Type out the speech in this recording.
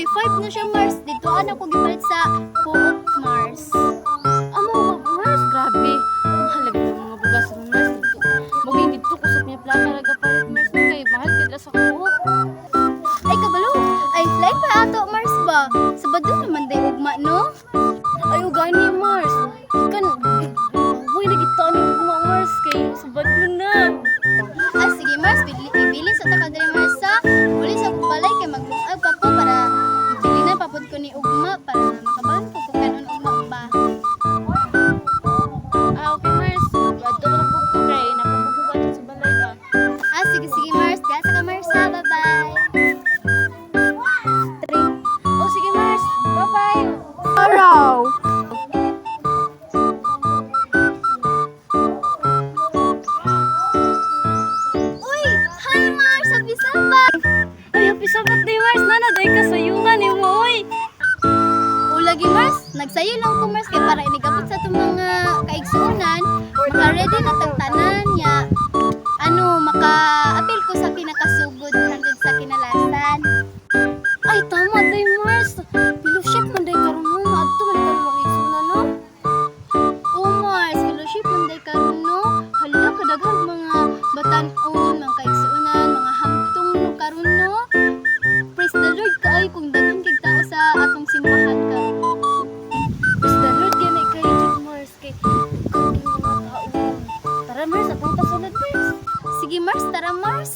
25 na siya, Mars. Dito ako gipalit sa Coop Mars. Amo ba, Mars? Grabe. Mahal lagi ng mga bugas ng Mars. Maging dito kusap niya plata talaga palit Mars. Kay mahal kita sa kuhok. Ay, kabalo. Ay, fly pa ato, Mars ba? Sabado naman day ugma, no? Ay, ugani Mars. Kan, huwag na kita ni mga Mars. Kay sabado na. Ah, sige, Mars. Ibili sa takadari, Mars, sa uli sa balay kay maglungag pa ko para ibili na papod ko ni ugma para makabahan ko kung kanon ugma ba. Ah, okay Mars. Ato na po ko kay napabubugat sa balay ka. Ah, sige, sige, Mars. Gasa ka, Mars, ha? Bye-bye. Oh, sige Mars. Bye-bye. Araw! Uy! Hi, Mars! Happy Sabbath! Ay, happy Sabbath day Mars. Nana, day kasayungan ni mo, oy. Ulagi, Mars. Nagsayo lang ko, Mars, kay para inigabot sa itong mga kaigsuunan. Maka-ready na tagtanan niya. Maka-apil ko sa pinakasugod hanggang sa kinalasan. Ay, tama day Mars. Fellowship man day karon mo. Adto man ka makigsunan, no? Oh, Mars, fellowship man day karon, no? Hala, kadaghang mga batan-on, mga kaigsuunan, mga hamtong no karon, no? Praise the Lord kaay kung daghang kay tao sa atong simbahan karon. Praise the Lord, yan ay kayo dyan, Mars. Kay kaging mga tao. Tara, Mars, atong pasunod, Mars. Sige, Mars, tara, Mars.